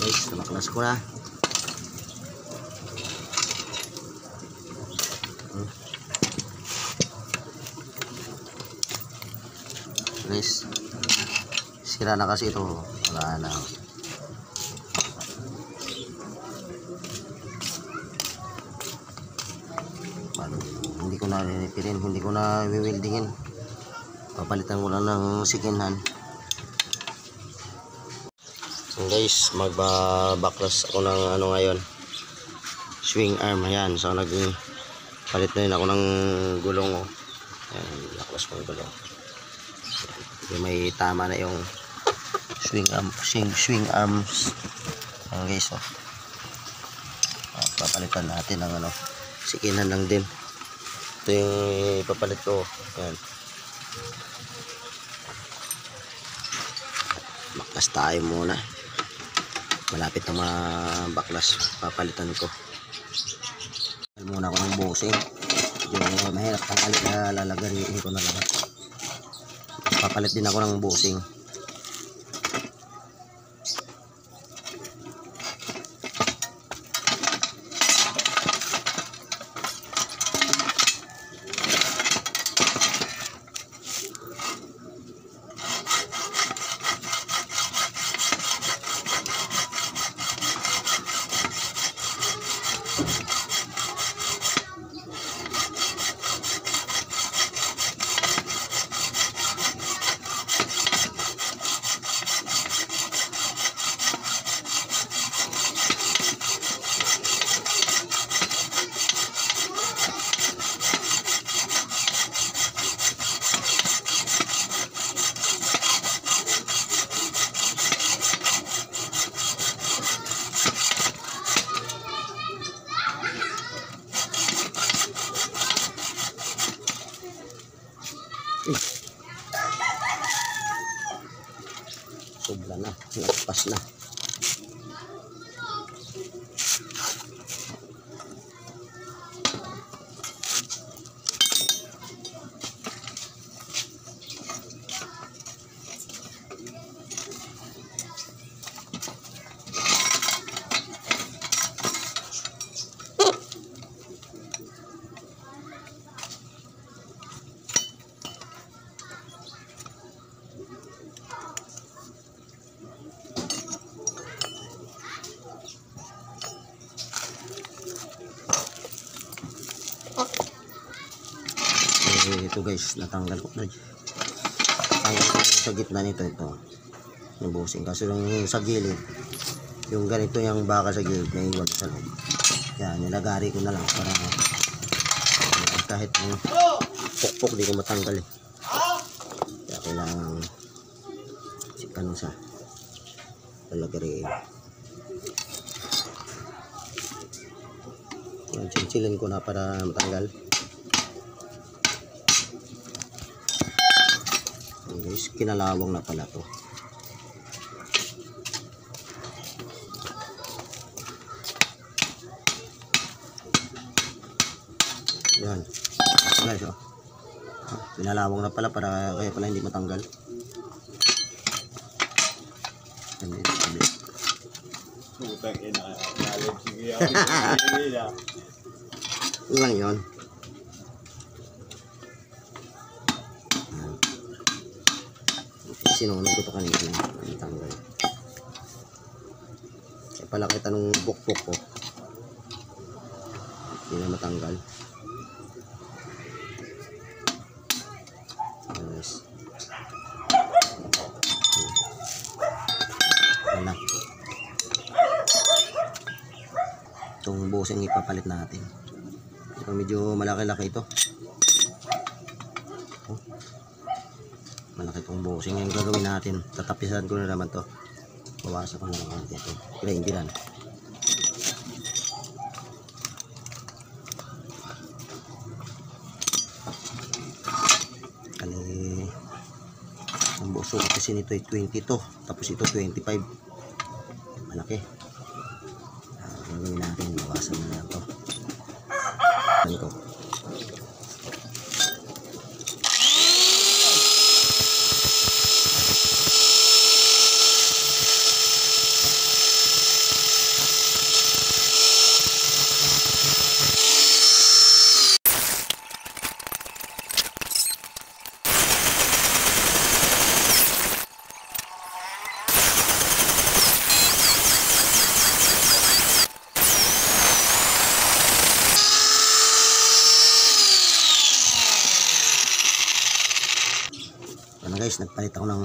guys, nabaklas ko na. Guys, sira na kasi ito. Wala na. Hindi ko na repirin, hindi ko na wiwildingin. Papalitan ko lang ng second hand. So guys, magbabaklas ako ng ano ngayon, swing arm. Ayan, so nagpalit na rin ako ng gulong. Ayan, baklas ko ng gulong. Yung may tama na yung swing arms. Ayan guys, oh. Papalitan natin ng ano, sikinan lang din. Ito yung ipapalit ko. Ayan, baklas tayo muna. Malapit na mabaklas, papalitan ko muna ako ng busing. Yung mahirap tanggalin, kaya lalagariin ko na lahat. Papalit din ako ng busing. Sobra na, nagpas na. Ito guys, natanggal ko na. Tanggal ko sa gitna nito, ito yung busing, kasi yung sa gilid, yung ganito yung baka sa gilid na iwan sa loob. Yan, nilagari ko na lang para kahit yung pukpok di ko matanggal eh. Kaya kailangan sikan sa lalagariin. Yan, chinchilin ko na para matanggal. Guys, kinalawang na pala to. Yan guys, oh. Kinalawang na pala, para kaya pala hindi matanggal. Lang yun. Sinunod ko ito kanina, tanggal. Kaya pala kita nung bukbok ko, hindi na matanggal. Yes. Wala. Itong busing ipapalit natin. So, medyo malaki-laki ito. Malaki itong busing. Yung gagawin natin, tatapisan ko na naman to. Bawasan ko na naman ito. Grindiran. Ang buso kasi nito ay 22, tapos ito 25. Malaki. Gagawin natin, bawasan na lang to. Ito. guys, nagpalit ako ng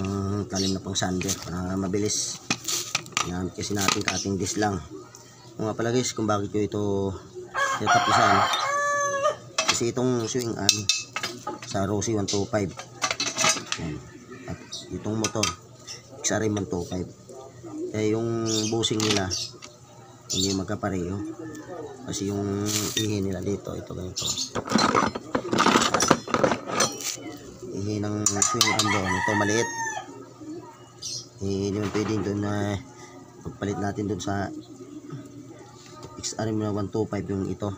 talim na pang sander para mabilis. Ginamit kasi natin cutting disc lang. Kung nga pala guys, kung bakit ko ito tatapisan, kasi itong swing arm sa Rossi 125. Yan. At itong motor XRM 125. Kaya yung busing nila hindi magkapareho. Kasi yung ihi nila dito, ito ganito. Ihi ng swing arm doon, ito maliit. Hindi naman pwedeng doon na pagpalit natin doon sa XRM na 125 yung ito.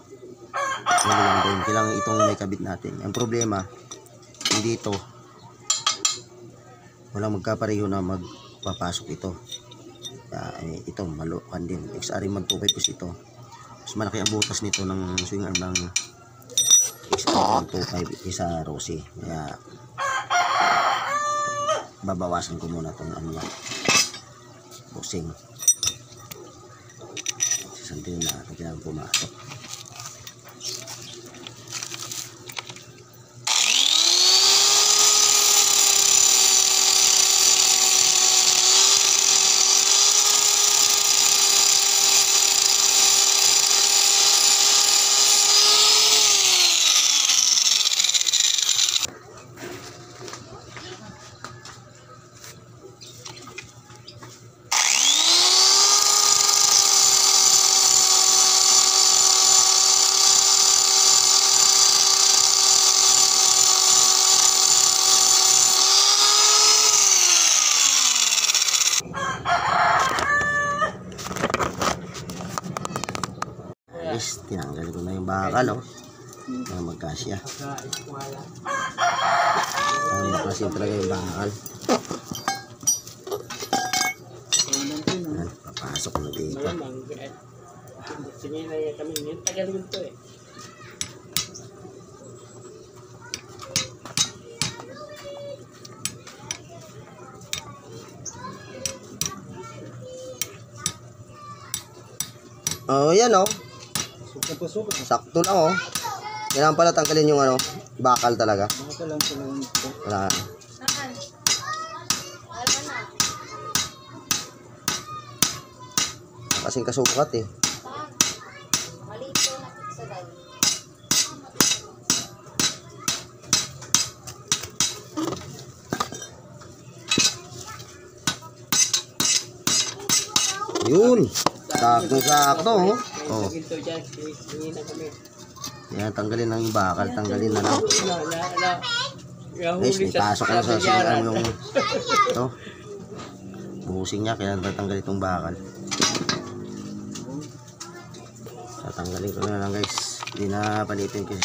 Kailangan itong may kabit natin. Ang problema, hindi ito. Walang magkapareho na magpapasok ito. Ito malukan din. XRM 125 kasi ito. Mas malaki ang butas nito ng swing arm ng XRM 125 isa Rossi. Kaya babawasan ko muna itong ano yan, busing. Sasantin na natin kailangan pumasok. Guys, tinanggal ko na yung bakal, oh. Para magkasya. Para magkasya talaga yung bakal. Ayan, papasok ko na dito. Oh, yan, oh. Sakto lang, oh. Kailangan pala tanggalin yung ano, bakal talaga. Wala. Kasing kasukat eh. Yun. Sakto, oh. Oh. Yan, tanggalin lang yung bakal, tanggalin na lang. Guys, may pasok na sa silang yung ito. Busing niya, kaya tatanggal itong bakal. Tatanggalin ko na lang guys. Hindi na palitin kasi.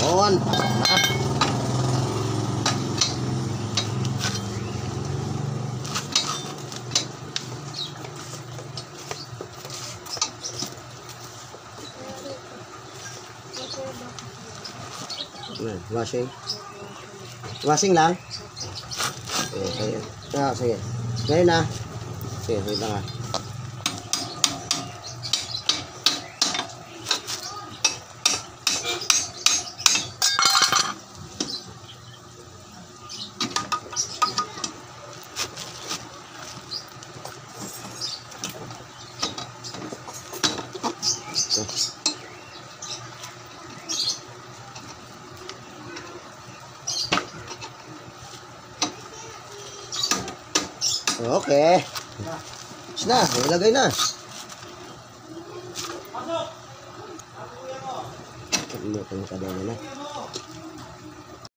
On. Ha? Washing. Washing lang. Sige. Sige. Ngayon na. Sige, sige lang ha. Okay. Tapos na, ilagay na. Pasok! Pasok! Pasok!